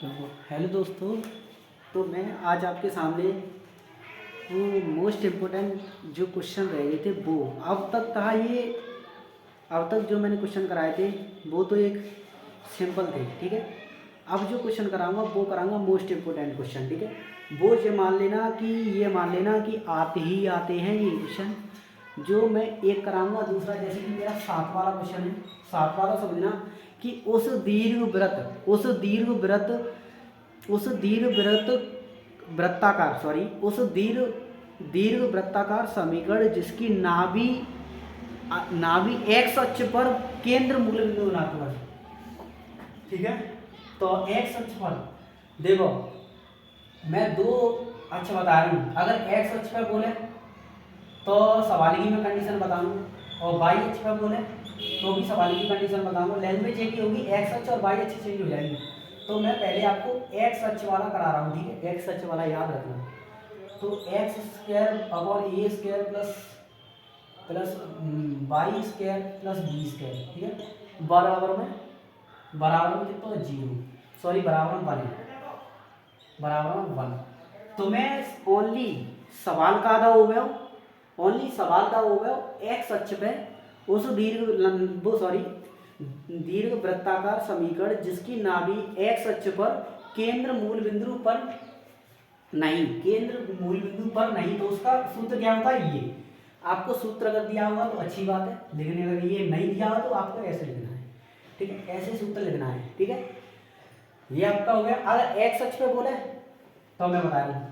Hello दोस्तों। तो मैं आज आपके सामने वो मोस्ट इम्पोर्टेंट जो क्वेश्चन रह गए थे वो अब तक कहा ये अब तक जो मैंने क्वेश्चन कराए थे वो तो एक सिंपल थे, ठीक है। अब जो क्वेश्चन कराऊंगा वो कराऊंगा मोस्ट इम्पोर्टेंट क्वेश्चन, ठीक है। वो ये मान लेना कि आते ही आते हैं ये क्वेश्चन। जो मैं एक कराऊंगा, दूसरा जैसे कि मेरा 7 वाला क्वेश्चन है, 7 वाला समझना कि उस दीर्घ वृत्ताकार समीकरण जिसकी नाभि एक्स अक्ष पर केंद्र मूल बिंदु धनात्मक है, ठीक है। तो एक्स अक्ष पर देखो मैं दो अक्ष बता रही हूँ। अगर एक्स अक्ष पर बोले तो सवाल की मैं कंडीशन बताऊंगा, और वाई अक्ष पर बोले तो भी सवाल की कंडीशन बताऊंगा। लैंग्वेज एक ही होगी, एक्स अक्ष और वाई अक्ष चेंज हो जाएंगे। तो मैं पहले आपको एक्स अक्ष वाला करा रहा हूँ, ठीक है। एक्स अक्ष वाला याद रखना। तो एक्स स्क्वायर अपॉन ए square plus y square plus b square, ठीक है। बराबर में कितना, 0, सॉरी बराबर में 1। तो मैं ओनली सवाल का आधा हो गया एक्स अक्ष पे उस दीर्घ वृत्ताकार समीकरण जिसकी नाभि एक्स अक्ष पर केंद्र मूल बिंदु पर नहीं, तो उसका सूत्र क्या होता है। ये आपको सूत्र अगर दिया हुआ तो अच्छी बात है, लेकिन अगर ये नहीं दिया हुआ तो आपको ऐसे लिखना है, ठीक है। ऐसे सूत्र लिखना है, ठीक है। ये आपका हो गया। अगर एक्स अक्ष पे बोले तो मैं बता रही हूँ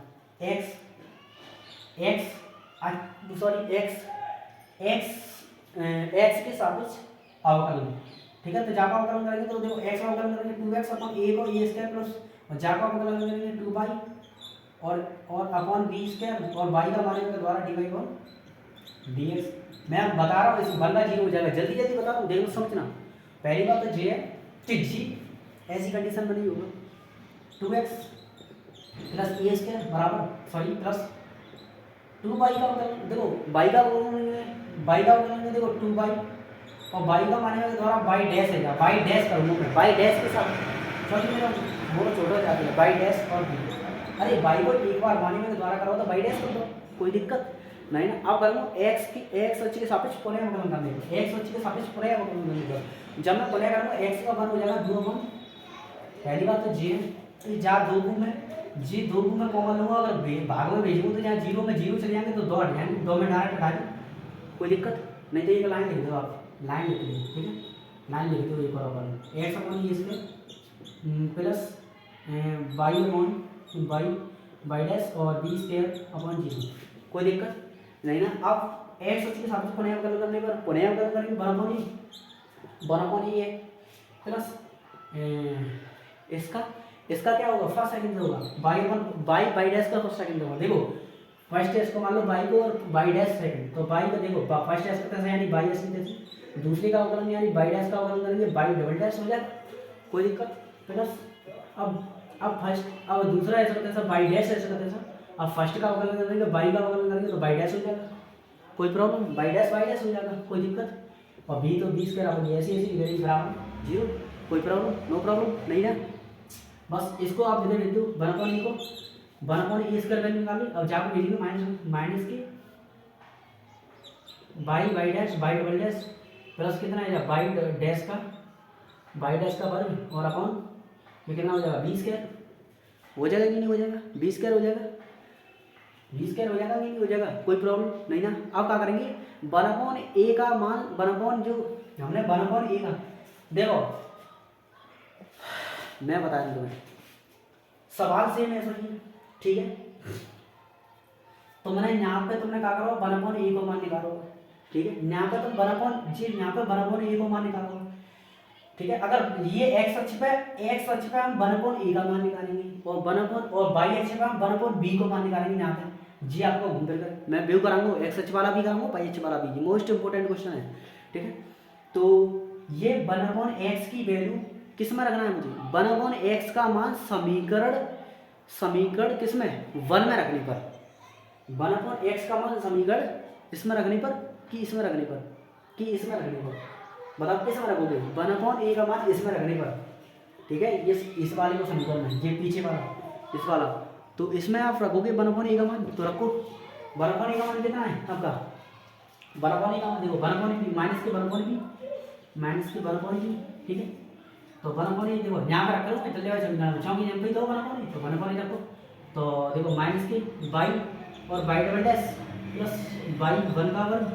एक्स के सापेक्ष अवकलन, ठीक है। तो जा का अवकलन करेंगे तो देखो एक्स का अवकलन करेंगे 2x अपॉन ए को ए स्क्वायर प्लस, और जा का अवकलन करेंगे 2y और अपॉन बी स्क्वायर, और y का मान के द्वारा dy अपॉन dx। मैं बता रहा हूँ इस बनना 0 हो जाएगा, जल्दी जल्दी बता रहा हूँ, देखो समझना। पहली बात तो जे है कि जी ऐसी कंडीशन बनी होगा 2x प्लस ए स्क्वायर बराबर प्लस 2y का अवकलन, देखो y का अवकलन देखो 2y, और y का माने के द्वारा y डैश है, y डैश करूँगा मैं, y डैश के साथ, सॉरी मेरा बहुत छोटा जाता है, y डैश और b। अरे y को एक बार माने के द्वारा करो तो y डैश कर दो, कोई दिक्कत नहीं ना। अब करूँगा x अक्ष के सापेक्ष पुनः अवकलन करने का, x अक्ष के सापेक्ष पुनः अवकलन करने का। जब मैं पुनः करूँगा x का वन हो जाएगा 2 गुण, पहली बात तो जी जा 2 गुण में, जी 2 गुण में कॉमन लूँगा, अगर भाग में भेजूँ तो यहाँ 0 में 0 चले जाएंगे तो 2 हट जाएंगे, 2 में डायरेक्ट हटा दें, कोई दिक्कत नहीं। तो एक लाइन लिख दो, आप लाइन लिख लीजिए, ठीक है। लाइन लिख दो एक और एक्स अपॉन ये प्लस वाई डैश और बी स्क्वायर अपॉन 0, कोई दिक्कत नहीं ना। अब एक्स अक्ष के साथ पुनः अवकलन करने पर पुनः अवकलन करेंगे 1 अपॉन ये प्लस इसका क्या होगा, फर्स्ट सेकंड होगा बाई डैश का फर्स्ट सेकंड होगा। देखो फर्स्ट डैश को मान लो बाई को और बाई डैश सेकंड, तो बाई का देखो फर्स्ट डैश का कैसे यानी बाई डैश जैसे, दूसरे का अवकलन यानी बाई डैश का अवकलन करेंगे बाई डबल डैश हो जाएगा, कोई दिक्कत प्लस अब दूसरा ऐसा करते हैं बाई डैश ऐसा करते हैं, अब फर्स्ट का अवकलन करेंगे बाई का अवकलन करेंगे तो बाई डैश हो जाएगा, कोई प्रॉब्लम, बाई डैश हो जाएगा, कोई दिक्कत। और बी तो बी स्क्वायर अपॉन ऐसी डिग्री बराबर 0, कोई प्रॉब्लम, नो प्रॉब्लम नहीं ना। बस इसको आप इधर लिख दो 1 अपॉन ए को 1 अपॉन ए स्क्वायर वैल्यू निकाली, अब जाकर भेजिए माइनस की by dash Y double dash plus कितना है बाई डैश का वर्ग और अपॉन ये कितना हो जाएगा बी स्क्वायर, हो जाएगा कि नहीं हो जाएगा, बी स्क्वायर हो जाएगा कि नहीं हो जाएगा, कोई प्रॉब्लम नहीं ना। अब क्या करेंगे 1 अपॉन ए का मान 1 अपॉन जो हमने 1 अपॉन ए का, देखो मैं बता दूँ तुम्हें सवाल सेम ऐसा ही, ठीक है। तो मैंने यहाँ पे तुमने क्या करो 1 अपॉन ए को मान निकालो, ठीक है। यहाँ पे तुम 1 अपॉन ए को मान निकालो, ठीक है। अगर ये एक्स अक्ष पे हम 1 अपॉन ए का मान निकालेंगे, और वाई अक्ष पे हम 1 अपॉन बी को मान निकालेंगे। यहाँ पे जी आपको घूम फिर कर मैं व्यू कराऊंगा, एक्स अक्ष वाला भी कराऊंगा, वाई अक्ष वाला भी, मोस्ट इंपोर्टेंट क्वेश्चन है, ठीक है। तो ये 1 अपॉन एक्स की वैल्यू किस में रखना है मुझे, 1 अपॉन एक्स का मान समीकरण किस में 1 में रखने पर, 1 अपॉन एक्स का मान समीकरण इसमें रखने पर कि इसमें रखने पर, बताओ किस में रखोगे, 1 अपॉन ए का मान इसमें रखने पर, ठीक है। इस वाले को समीकरण है, ये पीछे वाला इस वाला, तो इसमें आप रखोगे 1/a का मान, तो रखो 1/a का मान कितना है आपका 1/a का मान, देखो 1/b माइनस के 1/b, ठीक है। तो 1/a देखो यहाँ पे रख लो, मैं जल्दी वाले समीकरण बचाऊंगी यहाँ पे, तो 1/a तो 1/a रखो, तो देखो माइनस के बाई और by double dash plus by 1 का वर्ग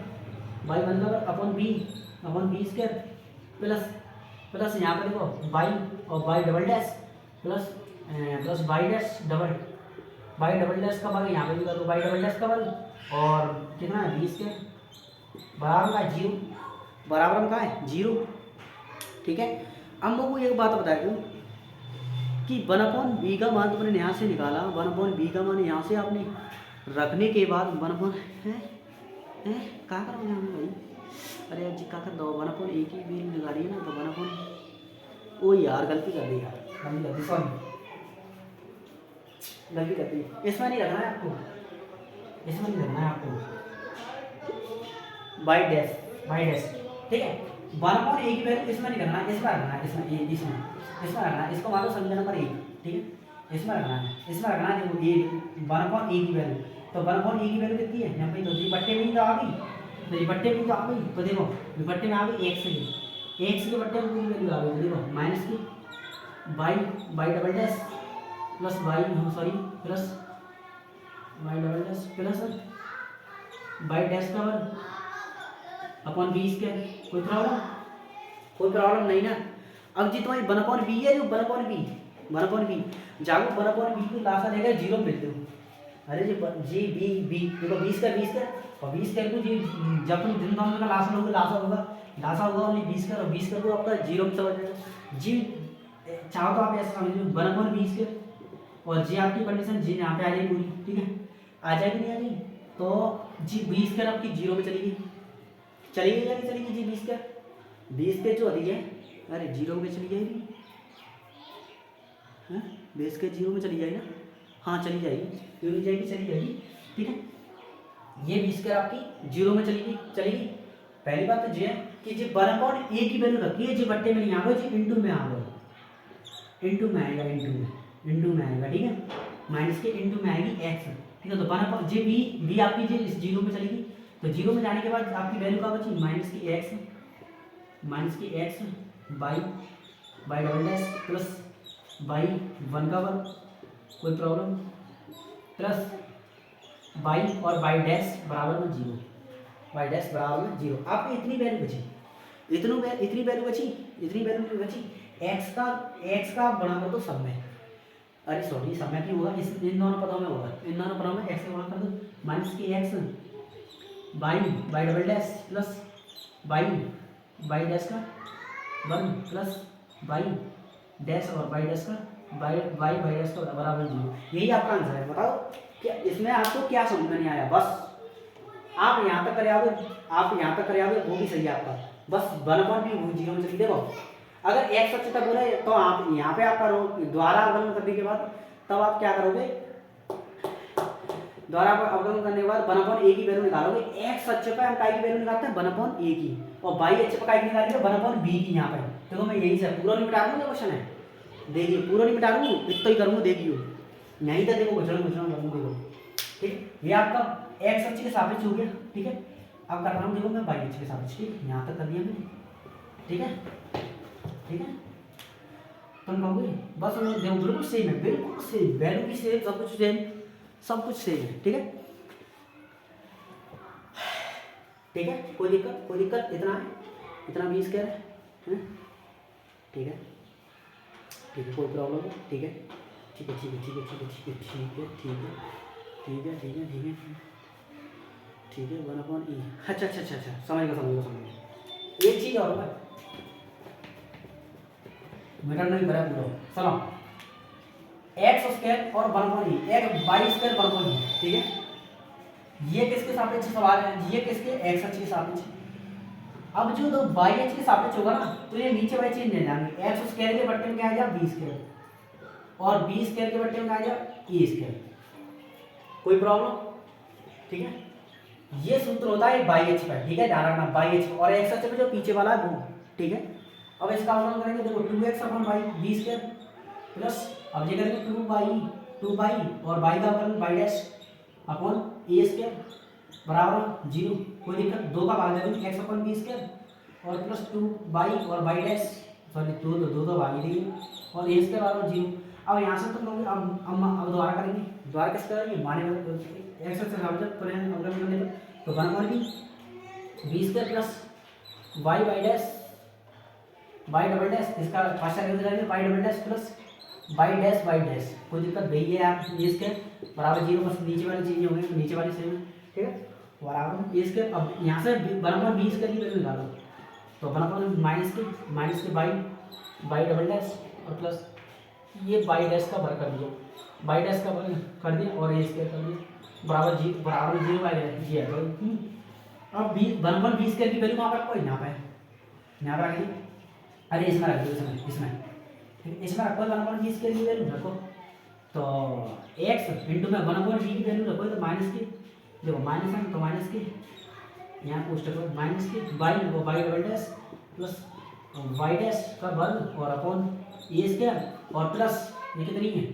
अपॉन बी स्क्वायर प्लस यहाँ पे देखो बाई और by double dash plus by double dash का वर्ग, यहाँ पे भी करो बाई डबल डैश का वर्ग, और कितना है बी स्क्वायर बराबर का है 0, बराबर का है 0, ठीक है। अब मैं वो एक बात बता दूँ कि 1/b का मान तुमने यहाँ से निकाला, 1/b का मान यहाँ से आपने रखने के बाद 1 क्या करो यहाँ में भाई, अरे जी क्या कर दो 1/a की भी निकाली है ना, तो 1/, ओ यार गलती कर दी यार, सॉरी गलती कर दी, इसमें नहीं रखना है आपको, इसमें नहीं रखना है आपको, बाई डैश, ठीक है। 1/a की वैल्यू इसमें नहीं रखना है, इसमें रखना है, इसमें रखना है, इसको मान लो समीकरण नंबर 1, ठीक है। इसमें रखना है देखो ये 1/a की वैल्यू, तो 1/a की वैल्यू कितनी है यहाँ पे, तो बट्टे में ही तो आ गई, तो बट्टे में तो आ गई, तो देखो बट्टे में आ गई x के बट्टे में पूरी वैल्यू आ गई, तो देखो माइनस की Y double dash plus by double dash plus Y dash का वर्ग अपॉन बी स्क्वायर, कोई प्रॉब्लम नहीं ना। अब जी तुम्हारी 1/b है, जो 1/b जागो 1/b को लासा देगा 0 मिलते हो, अरे जी बी देखो 20 और 20 को जी जब तुम दिन दोनों का लासा होगा ओनली 20 और 20 को आपका 0 में समझ जाएगा जी। चाहो तो आप ऐसा समझ लो 1/20 और जी आपकी कंडीशन जी यहाँ पे आ जाएगी पूरी, ठीक है, आ जाएगी नहीं आ जाएगी, तो जी 20 आपकी 0 में चलेगी या नहीं चलेगी जी 20 जो होती है, अरे 0 में चली जाएगी, हाँ 20 0 में चली जाएगी ना, हाँ चली जाएगी, क्यों नहीं जाएगी, चली जाएगी, ठीक है। ये 20 आपकी 0 में चलेगी। पहली बात तो ये है कि जी 1/a की वैल्यू रखी है, जी बट्टे में नहीं आ गई, जी इंटू में आ गई, इंटू में आएगा, ठीक है, माइनस के इंटू में आएगी x, ठीक है। तो 1/, जी बी आपकी जी इस 0 में चलेगी, तो 0 में जाने के बाद आपकी वैल्यू क्या बची, माइनस की x by double dash plus by 1 का वर्ग, कोई प्रॉब्लम, प्लस बाई और बाई डैश बराबर में 0, आपकी इतनी वैल्यू बची, x का गुणा कर दो सब में, अरे सॉरी सब में क्यों होगा, इन दोनों पदों में होगा, x से गुणा कर दो, माइनस की x by double dash plus Y dash का वर्ग प्लस बाई डैश और बाई डैश का बाई डैश का बराबर 0, यही आपका आंसर है। बताओ क्या इसमें आपको क्या समझ में नहीं आया, बस आप यहाँ तक कर आओगे वो भी सही है आपका, बस 1/b 0 में चली। देखो अगर x सच तक बोले तो आप यहाँ पे आप करो द्वारा अवकलन करने के बाद, तब आप क्या करोगे, द्वारा अवकलन करने के बाद 1/a की वैल्यू निकालोगे, x सच पे हम काय की वैल्यू निकालते हैं 1/a की, और बाई h पे काय की निकालेंगे 1/b की। यहाँ पे देखो मैं यही से पूरा नहीं मिटा दूंगा, क्वेश्चन है देखिए, पूरा नहीं मिटा दूंगा, इतना ही करूंगा, देखिए यहीं तक देखो गुजरन करूंगा, देखो ठीक, ये आपका x अक्ष के सापेक्ष हो गया, ठीक है। अब कर रहा हूँ देखो मैं y अक्ष के सापेक्ष, ठीक यहाँ तक कर दिया मैंने, ठीक है। तुम कहोगे बस देखो बिल्कुल सेम है, वैल्यू भी सेम, सब कुछ सेम है, ठीक है। कोई दिक्कत, इतना 20 है, ठीक है, कोई प्रॉब्लम है, ठीक है। 1/e, अच्छा, समझ गया। एक चीज और है, मीटर नहीं बना पूरा, चलो x² और 1/e, एक y² 1/e, ठीक है। ये किसके सापेक्ष सवाल है, ये किसके x अक्ष के सापेक्ष। अब जो दो y अक्ष के सापेक्ष होगा ना, तो ये नीचे वाली चीज नहीं जाएंगे, x² के बट्टे में क्या आ जाएगा b² और b² के बट्टे में आ जाएगा a², कोई प्रॉब्लम, ठीक है। ये सूत्र होता है y अक्ष पर, ठीक है, ध्यान रखना y अक्ष और x अक्ष पे जो पीछे वाला है वो, ठीक है। अब इसका अवकलन करेंगे, देखो 2x upon Y B square plus, अब ये करेंगे 2 बाई और बाई का अवकलन बाई डैश अपॉन ए स्क्वायर बराबर 0, कोई दिक्कत, 2 का भाग दे दूँ x अपन बी स्क्वायर और प्लस 2 बाई और बाई डैश, सॉरी 2 भाग ही देंगे और ए स्क्वायर बराबर 0। अब यहाँ से तुम लोग अब दोबारा करेंगे, दोबारा कैसे करेंगे, माने एक्स से अवकलन करने तो 1 पर B square plus Y Y dash Y double dash, इसका फर्स्ट सेकंड करेंगे Y double dash plus Y dash, कोई दिक्कत नहीं है। आप ये इसके बराबर 0, बस नीचे वाली चीज़ें होंगी तो नीचे वाली सेम है, ठीक है, बराबर ये इसके। अब यहाँ से बराबर 20 का भी वैल्यू निकालो तो बराबर माइनस के बाई डबल डैश और प्लस ये बाई डैश का भर कर दिया, बाई डैश का भर कर दिया और ये इसके कर दिया बराबर 0 बाई जी है। अब 20 की वैल्यू वहाँ पर रखो, यहाँ पर रखिए, अरे इसमें रख दो, इसमें रखो 1/20 की वैल्यू रखो, तो x इंटू में 1/20 की वैल्यू रखो तो माइनस की, देखो माइनस है तो माइनस की, यहाँ पोस्ट करो माइनस की Y double dash plus Y dash का वर्ग और अपॉन ए स्क्वायर और प्लस ये कितनी है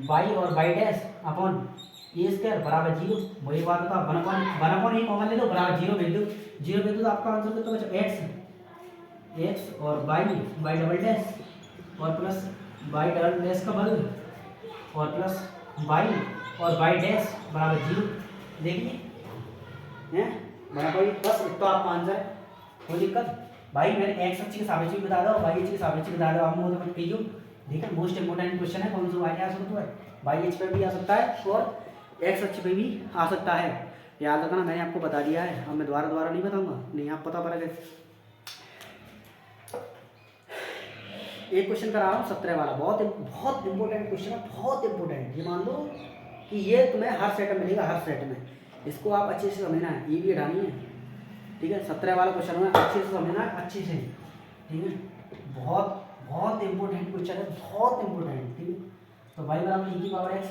बाई और बाई डैश अपॉन ए स्क्वायर बराबर 0। वही बात होता है 1/1 ही कॉमन ले लो बराबर 0 भेज दो तो आपका आंसर कितना बचा, x और बाई डबल डैश और प्लस बाई डबल डैश का वर्ग और प्लस बाई और बाई डैश बराबर 0। देखिए हैं बराबर, बस इतना आपका आंसर है, कोई दिक्कत भाई। मैंने x अक्ष के सापेक्ष बता दो, y अक्ष के सापेक्ष बता दो, आप मुझे मत कीजिए, ठीक है। मोस्ट इंपोर्टेंट क्वेश्चन है, कौन सा y आ सकता है, y अक्ष पे भी आ सकता है और x अक्ष पे भी आ सकता है, याद रखना, मैंने आपको बता दिया है। अब मैं दोबारा नहीं बताऊंगा, नहीं आप पता पड़ेगा। एक क्वेश्चन करा रहा हूँ 17 वाला, बहुत इंपॉर्टेंट क्वेश्चन है, बहुत इंपॉर्टेंट। ये मान लो कि ये तुम्हें हर सेट में मिलेगा, हर सेट में, इसको आप अच्छे से समझना है, ये भी हटानी है, ठीक है। 17 वाला क्वेश्चन में अच्छे से समझना है, अच्छे से, ठीक है। बहुत इंपॉर्टेंट क्वेश्चन है, बहुत इंपॉर्टेंट, ठीक है। तो भाई बराबर e की power x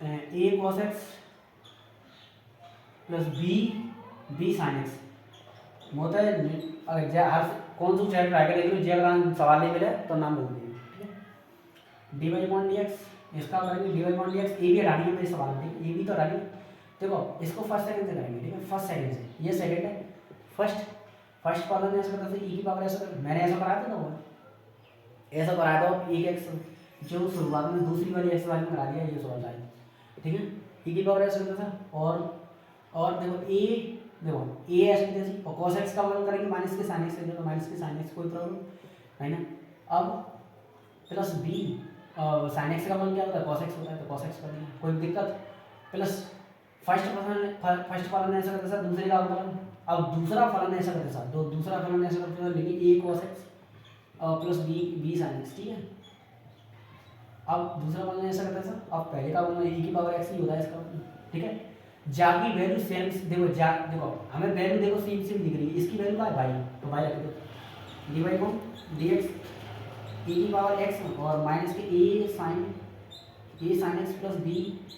a cos x plus b sin x होता है। हर कौन सा चैप्टर आएगा देख लो, जे अगर सवाल नहीं मिले तो नाम बोल दीजिए, ठीक है। D y upon d x, इसका करेंगे d y upon d x, a भी हटानी है मेरे सवाल में, ए भी तो हटानी है। देखो इसको फर्स्ट सेकंड से करेंगे, ठीक है, फर्स्ट सेकंड से, ये सेकंड है, फर्स्ट कॉलम में ऐसा करता है, ई की पावर ऐसा, मैंने ऐसा कराया था ना, वो ऐसा कराया था e एक्स जो शुरुआत में दूसरी वाली एक्स वाली में करा दिया, ये सवाल आया, ठीक है। ई की पावर ऐसा करता था और देखो ए ऐसे जैसे और cos x का वर्ग करेंगे माइनस के sin x से, तो माइनस के sin x, कोई प्रॉब्लम है ना। अब प्लस b sin x का वर्ग क्या होता है, cos x होता है, तो cos x कर देंगे, कोई दिक्कत, प्लस फर्स्ट फलन ऐसा करते साथ दूसरे का अवकलन, अब दूसरा फलन ऐसा करते साथ दूसरा फलन ऐसा करते साथ लेकिन a cos x plus b sin x, ठीक है। अब दूसरा फलन ऐसा करते साथ, अब पहले का फलन e की पावर x ही होता है इसका, ठीक है। जाकी वैल्यू सेम, देखो हमें वैल्यू देखो सेम दिख रही है, इसकी वैल्यू क्या है बाई, तो बाई रख दो, डी वाई को डी एक्स e की पावर x और माइनस के a sin x plus b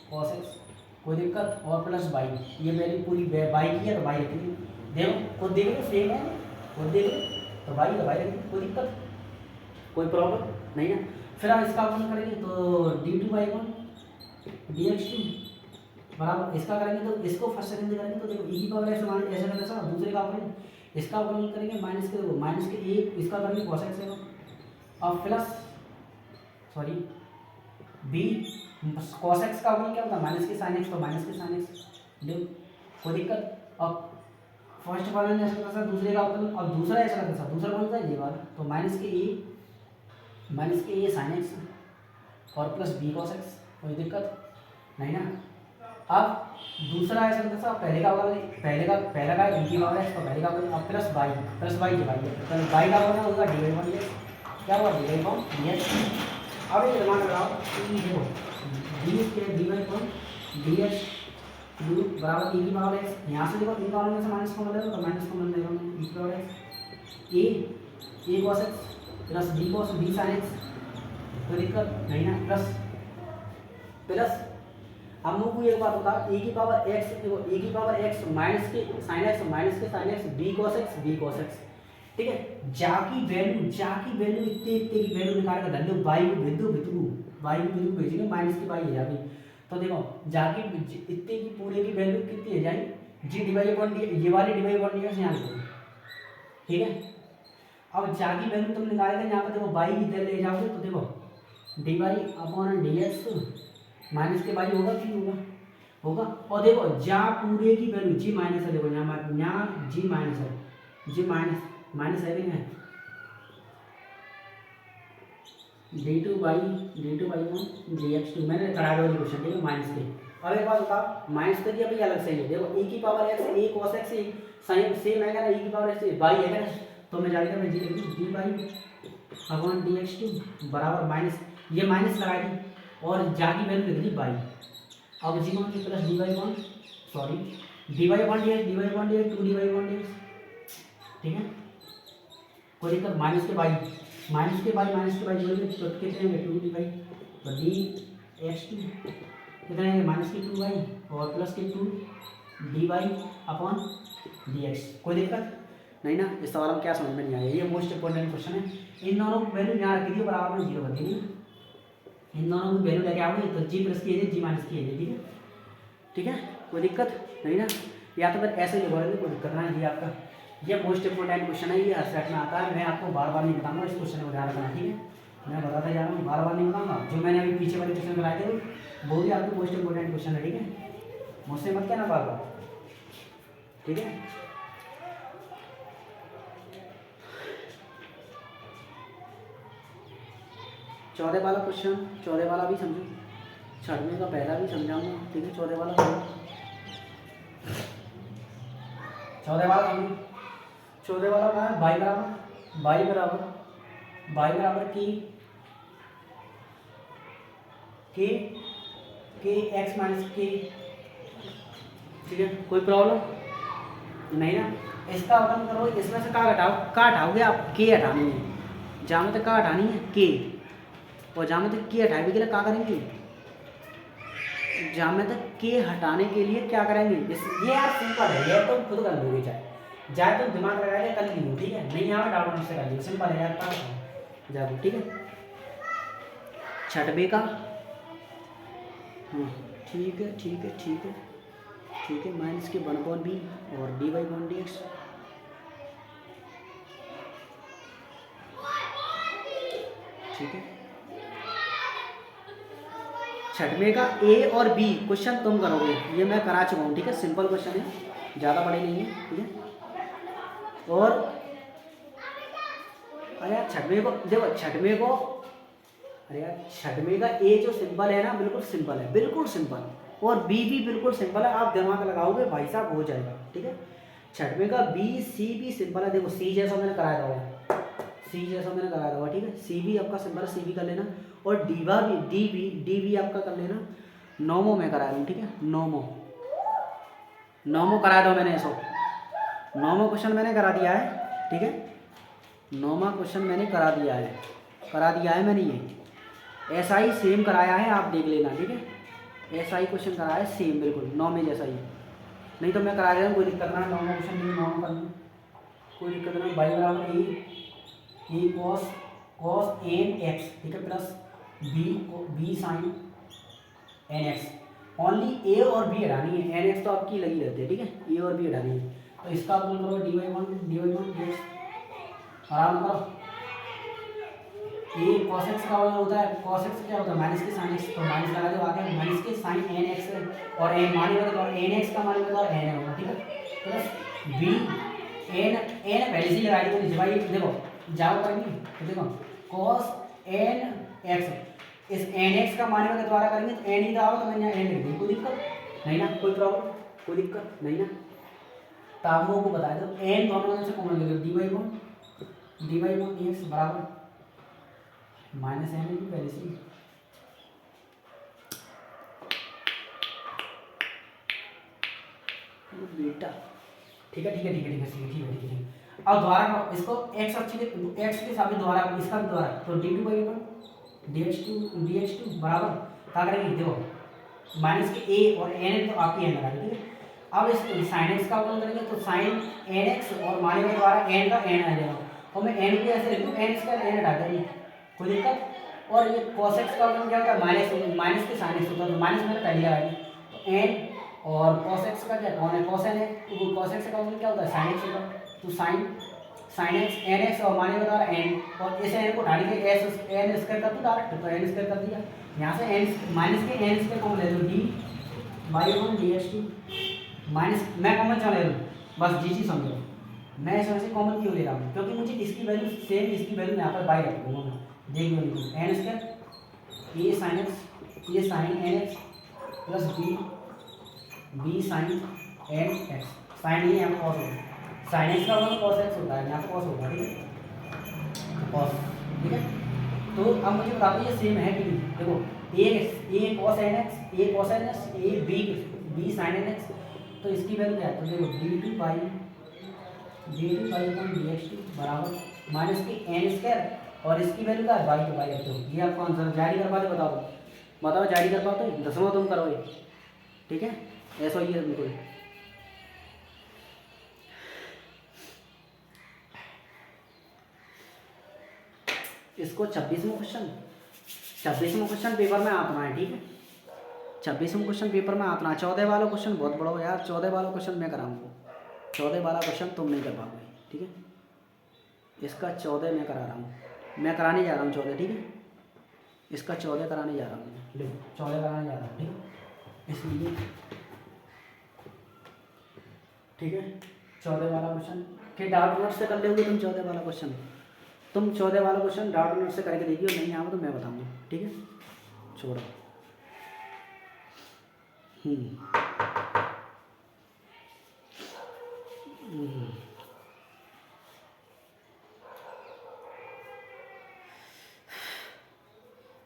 cos x, कोई दिक्कत, और प्लस बाई, ये वैल्यू पूरी बाई की है तो बाई रखेंगे, देखो खुद देख लो सेम है, खुद देख लो तो बाई रखेंगे, कोई दिक्कत, कोई प्रॉब्लम नहीं है। फिर आप इसका अवकलन करेंगे तो D two Y one D X two बराबर, इसका करेंगे तो इसको फर्स्ट सेकंड से करेंगे तो देखो e की पावर x माइनस ऐसा करना था, दूसरे का अवकलन, इसका अवकलन करेंगे माइनस के a, इसका करेंगे cos x है और plus sorry b cos x का अवकलन क्या होता है माइनस के sin x, तो माइनस के sin x, देखो कोई दिक्कत। अब फर्स्ट फलन ऐसा करता था, दूसरे का अवकलन, और दूसरा ऐसा करता था, दूसरा कौन सा है ये वाला, तो माइनस के a sin x और प्लस b cos x, कोई दिक्कत नहीं ना। अब दूसरा ऐसा करता था, पहले का e की पावर x, तो पहले का अब प्लस बाई डिवाइड, तो बाई का होगा होगा डी वाई वन डी, क्या हुआ d y one D x. अब ये दिमाग लगाओ, देखो d y one D x बराबर e की पावर x, यहाँ से देखो इन दोनों में से माइनस कॉमन ले लो, तो माइनस कॉमन ले लो, e की power x a cos x plus b sin x, कोई दिक्कत नहीं ना, प्लस हम लोग को एक बात बता, e की पावर x, देखो e की पावर x माइनस के sin x b cos x, ठीक है। जा की वैल्यू इतने इतने की वैल्यू निकाल कर धन वाई को भेज दो भितरू, वाई को भितरू भेजेंगे माइनस की वाई है अभी। तो देखो जा की इतने की पूरे की वैल्यू कितनी है जाएगी जी डिवाइड अपॉन डी, ये वाली डिवाइड अपॉन डी यहाँ लिखो, ठीक है। अब जा की वैल्यू तुम निकालेंगे यहाँ पर देखो वाई की इधर ले जाओगे तो देखो d y upon d x minus k y होगा कि होगा। और देखो जा पूरे की वैल्यू जी माइनस है, देखो यहाँ जी माइनस है, जी माइनस है नहीं है d2 बाई dx2 मैंने करा दिया क्वेश्चन, ठीक है माइनस के। अब एक बात बताओ माइनस कर दिया भाई अलग से ही है, देखो e की power x a cos x same है ना e की पावर x बाई है ना, तो मैं जाएगा मैं G D by upon dx2 बराबर माइनस, ये माइनस लगा दी और जा की वैल्यू लिख दी बाई। अब जी कौन की plus d y upon sorry d y upon d x 2 d y upon d x, ठीक है। कोई दिक्कत माइनस के बाई जोड़ेंगे तो कितने होंगे 2 डी वाई तो डी एक्स 2 कितने आएंगे माइनस के 2 वाई और plus k 2 d y upon d x. कोई दिक्कत नहीं ना, इस सवाल में क्या समझ में नहीं आया, ये मोस्ट इंपॉर्टेंट क्वेश्चन है। इन दोनों की वैल्यू यहाँ रख दीजिए बराबर में 0 कर दीजिए, इन दोनों की वैल्यू लेके आओगे तो जी प्लस की है जी माइनस की है, ठीक है ठीक है। कोई दिक्कत नहीं ना, या तो फिर ऐसे ही बोलेंगे कोई दिक्कत ना है जी आपका। ये मोस्ट इंपोर्टेंट क्वेश्चन है, ये हर सेट में आता है, मैं आपको बार बार नहीं बताऊंगा, इस क्वेश्चन को ध्यान रखना, ठीक है। मैं बताता जा रहा हूँ, बार बार नहीं बताऊंगा, जो मैंने अभी पीछे वाले क्वेश्चन कराए थे वो भी आपको मोस्ट इंपोर्टेंट क्वेश्चन है, ठीक है। मुझसे मत कहना बार बार, ठीक है। चौदह वाला क्वेश्चन, चौदह वाला भी समझो, छठवें का पहला भी समझाऊंगा, ठीक है। चौदह वाला समझो, चौदह वाला समझो, चौदह वाला क्या है बाई बराबर के एक्स माइनस के, ठीक है। कोई प्रॉब्लम नहीं ना, इसका अवकलन करो, इसमें से का हटाओगे आप, के हटानी है, जहाँ में तक का हटानी है के, और जहाँ में तक के हटाने के लिए क्या करेंगे, जहाँ में तक के हटाने के लिए क्या करेंगे, ये यार सिंपल है, ये तो खुद कर लोगे, चाहे तो दिमाग लगा के कर लीजिए, ठीक है। नहीं यहाँ पर डाउट मुझसे कर लीजिए, सिंपल है यार, कहाँ जाओ, ठीक है। छठवे का ठीक है माइनस के 1/b और dy अपॉन dx, ठीक है। छठवें का a और b क्वेश्चन तुम करोगे, ये मैं करा चुका हूँ, ठीक है। सिंपल क्वेश्चन है, ज़्यादा बड़े नहीं है, ठीक है। और अरे यार छठवें को देखो, छठवें को अरे यार छठवें का ए जो सिंपल है ना बिल्कुल सिंपल है, बिल्कुल सिंपल, और बी भी बिल्कुल सिंपल है, आप दिमाग लगाओगे भाई साहब हो जाएगा, ठीक है। छठवें का बी सी भी सिंपल है, देखो सी जैसा मैंने कराया था, सी जैसा मैंने कराया था, ठीक है। सी भी आपका सिंपल है, सी भी कर लेना, और डी भी आपका कर लेना, नोमो में करा लूँ, ठीक है। नोमो करा दो मैंने, ऐसा नोमो क्वेश्चन मैंने करा दिया है, ठीक है। नोमा क्वेश्चन मैंने करा दिया है मैंने, ये ऐसा ही सेम कराया है, आप देख लेना, ठीक है। ऐसा ही क्वेश्चन कराया है सेम बिल्कुल नॉर्मल जैसा ही, नहीं तो मैं करा दे रहा हूँ, कोई दिक्कत ना, नॉर्मल क्वेश्चन नहीं नॉर्मल कर लूँ, कोई दिक्कत ना। बाई बराबर ए कॉस एन एक्स, ठीक है, plus b sine n x, only a और बी हटानी है, एन एक्स तो आपकी लगी रहती है, ठीक है, ए और बी हटानी है। तो इसका अप्लाई करो dy 1 dx, आराम करो। ये cos x का होता है, cos x क्या होता है माइनस के साइन x, तो माइनस लगा दो आगे, माइनस के साइन एन एक्स और एन मान लो, और एन एक्स का मान लो और एन होगा, ठीक है। प्लस बी एन पहले से लगा दी भाई, देखो जाओ करेंगे तो देखो cos एन एक्स, इस एन एक्स का मान लो द्वारा करेंगे तो एन ही आओ, तो मैंने एन लिख दी, कोई दिक्कत नहीं ना, कोई प्रॉब्लम, कोई दिक्कत नहीं ना। तो आप लोगों को बता दो एन दोनों में से कॉमन ले लो, dy अपॉन dx बराबर माइनस एन है पहले से, बेटा ठीक है। अब द्वारा इसको x अक्ष के साथ द्वारा, इसका भी द्वारा, तो dx2 बराबर क्या करेंगे, देखो माइनस के a और n तो आपकी n लगा, ठीक है। अब इस साइन x का अवकलन करेंगे तो साइन एन एक्स और मान के द्वारा n का n आ जाएगा, और मैं एन को ऐसे लिख दूँ, एन स्क्वायर एन हटा देंगे, कोई दिक्कत। और ये cos x का मतलब क्या होता है, माइनस के साइन एक्स होता है, तो माइनस मैंने पहले लगाई, तो एन और cos x का क्या कौन है, cos n है, तो cos x का मतलब क्या होता है, sin x होता है, तो sin x n x और माने बता रहा n, और इस n को उठाने के s n स्क्वायर कर दो डायरेक्ट, तो n स्क्वायर कर दिया, यहाँ से n माइनस के n स्क्वायर कॉमन ले लो, d by one D H T minus, मैं कॉमन क्यों ले लूँ, बस जी चीज समझो, मैं इसमें से कॉमन क्यों ले रहा हूँ, क्योंकि मुझे इसकी वैल्यू सेम, इसकी वैल्यू यहाँ पर बाई रख दूँगा मैं, देख लो एन स्क्वायर ये साइन एक्स, ये sine n x plus b sine n x, sine ये यहाँ पर कॉस होगा, साइन एक्स का मतलब कॉस एक्स होता है, यहाँ पर कॉस होगा, ठीक है, कॉस, ठीक है। तो अब मुझे बता दो ये सेम है कि नहीं, देखो a cos n x, a cos n x, a b sine n x, तो इसकी वैल्यू क्या है, तो देखो d t by upon d x t बराबर माइनस की एन स्क्वायर, और इसकी वैल्यू क्या है, बाई, तो बाई रखते हो, ये आपको आंसर जारी कर पाते, बताओ जारी कर पाते हो, 10वां तुम करो ये, ठीक है, ऐसा ही है बिल्कुल। इसको 26वां क्वेश्चन पेपर में आतना है, ठीक है, 26वां क्वेश्चन पेपर में आतना है। 14 वाला क्वेश्चन बहुत बड़ा हो यार, 14 वाला क्वेश्चन मैं कराऊंगा, 14 वाला क्वेश्चन तुम नहीं कर पाओगे, ठीक है, इसका 14 मैं करा रहा हूँ, मैं कराने जा रहा हूँ 14, ठीक है, इसका 14 कराने जा रहा हूँ, देखो 14 कराने जा रहा हूँ, ठीक है, इसलिए ठीक है 14 वाला क्वेश्चन के डाउट नोट से कर लोगे तुम, 14 वाला क्वेश्चन तुम 14 वाला क्वेश्चन डाउट नोट से करके देखियो, नहीं आवा तो मैं बताऊँगा, ठीक है, छोड़ो।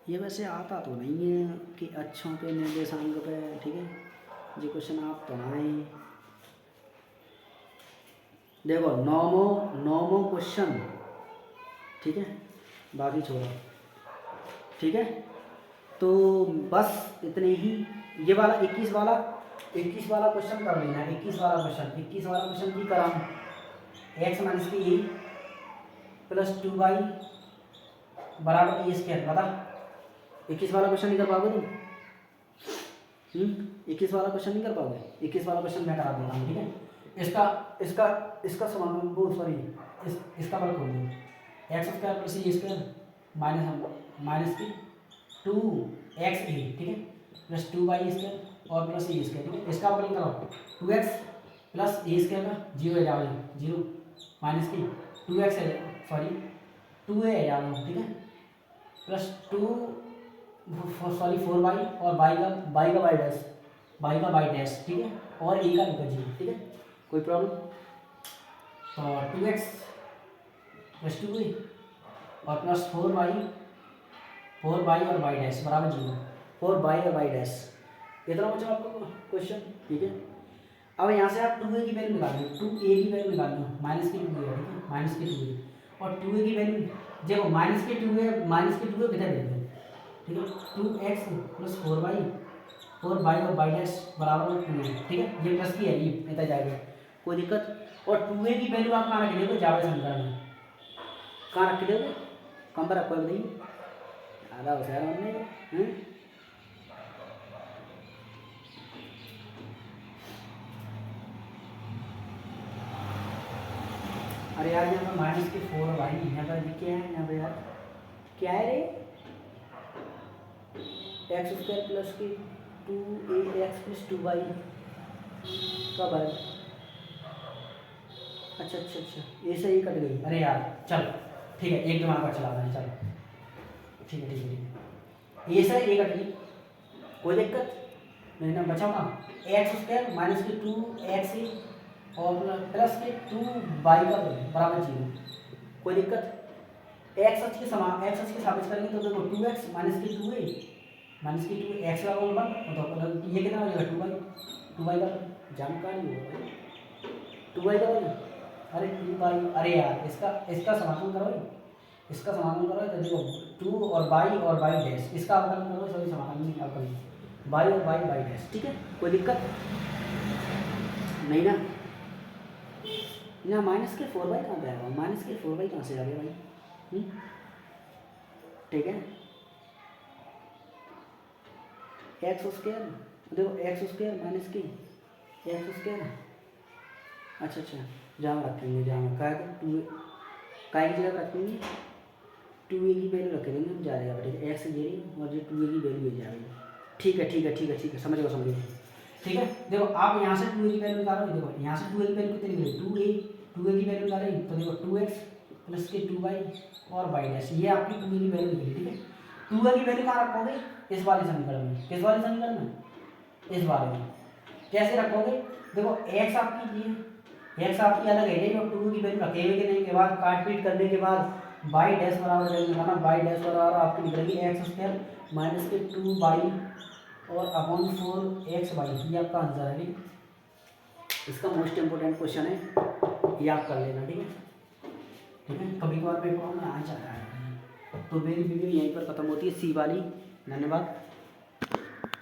ये वैसे आता तो नहीं है कि अच्छों के निर्देशांक पे, ठीक है, ये क्वेश्चन आप पढ़ाएं, देखो नौमो क्वेश्चन, ठीक है, बाकी छोड़ो, ठीक है, तो बस इतने ही, ये वाला 21 वाला क्वेश्चन कर लेना, 21 वाला क्वेश्चन भी करा एक्स माइनस की ए प्लस 2y बराबर ए स्क्वायर, बता 21 वाला क्वेश्चन नहीं कर पाओगे तुम, 21 वाला क्वेश्चन नहीं कर पाओगे, 21 वाला क्वेश्चन मैं करा देता हूँ, ठीक है, इसका समाधान वो सॉरी इसका वर्क हो गया, एक्स स्क्वायर प्लस ए स्क्वायर माइनस की 2x ए, ठीक है, प्लस 2y स्क्वायर और प्लस ए स्क्वायर, ठीक है, इसका अवकलन करो, 2x प्लस ए स्क्वायर का 0 है जाओ, 0 माइनस की 2x है, सॉरी 2a है जाओ, ठीक है, प्लस 4y और बाई का बाई डैश, ठीक है, और ए का 0, ठीक है, कोई प्रॉब्लम, तो 2x प्लस 2a और प्लस 4y और बाई डैश बराबर 0, 4 बाई और बाई डैश, इतना बचा आपका क्वेश्चन, ठीक है। अब यहाँ से आप 2a की वैल्यू निकाल लो, 2a की वैल्यू निकाल लो, माइनस की 2a, ठीक है, माइनस की 2a, और 2a की वैल्यू देखो माइनस की 2a किधर भेज दो, ठीक है, 2x प्लस 4 बाई और बाई डैश बराबर 2a, ठीक है, ये प्लस की है, ये इतना जाएगा, कोई दिक्कत, और 2a की वैल्यू आप कहाँ रख दोगे, जावा समीकरण में कहाँ रख दोगे, कम पर रखो बताइए, आधा हो जाएगा हमने, अरे यार यहाँ पर माइनस के 4 भाई, यहाँ पर क्या है, यहाँ पर यार क्या है रे, एक्स स्क्वायर प्लस की 2ax प्लस 2y कब है, अच्छा ये सही कट गई, अरे यार चल ठीक है, एक दिमाग पर चला रहे हैं, चलो ठीक है, ये सही ये कट गई, कोई दिक्कत नहीं ना, बचा कहाँ, एक्स स्क्वायर माइनस की 2x और प्लस के 2y का बराबर 0, कोई दिक्कत, एक्स अक्ष के सापेक्ष करेंगे तो देखो 2x माइनस की 2a एक्स का होगा 1, तो ये कितना हो जाएगा 2y का जानकारी हो, 2y का बना, अरे 2y, अरे यार इसका समाधान करो, तो देखो 2 और बाई डैश, इसका अवकलन करो, सभी समाधान नहीं अवकलन, बाई और बाई डैश, ठीक है, कोई दिक्कत नहीं ना, यहाँ माइनस के 4 बाई कहाँ पे आएगा, माइनस के 4 बाई कहाँ से आ गया भाई। ठीक है, एक्स स्क्वायर, देखो एक्स स्क्वायर माइनस की एक्स स्क्वायर। अच्छा अच्छा, जहाँ रखेंगे, जहाँ काय टू काय की जगह रखेंगे 2a की वैल्यू रख देंगे हम, जा जाएगा। ठीक है, एक्स ये और जो 2a की वैल्यू हो जाएगी। ठीक है ठीक है ठीक है ठीक है, समझ गए समझ गए। ठीक है, देखो आप यहाँ से 2a की वैल्यू निकालो, देखो यहाँ से 2a की वैल्यू कितनी निकली, 2a की वैल्यू निकाली तो देखो 2x प्लस के 2y और बाई डैश, ये आपकी 2a की वैल्यू निकली। ठीक है, 2a की वैल्यू कहाँ रखोगे, इस वाले समीकरण में। किस वाले समीकरण में, इस वाले में। कैसे रखोगे, देखो x आपकी ये x आपकी अलग है, और 2 की वैल्यू रखे हुए नहीं के बाद काट पीट करने के बाद बाई डैश बराबर वैल्यू निकालना, बाई डैश बराबर आपकी निकलेगी एक्स स्क्वायर माइनस के 2 बाई और अपॉन 4 एक्स बाई, ये आपका आंसर है। इसका मोस्ट इम्पोर्टेंट क्वेश्चन है, ये आप कर लेना। ठीक है, ठीक है, कभी कभार पेपर में आ जाता है। तो मेरी वीडियो यहीं पर खत्म होती है, सी वाली। धन्यवाद।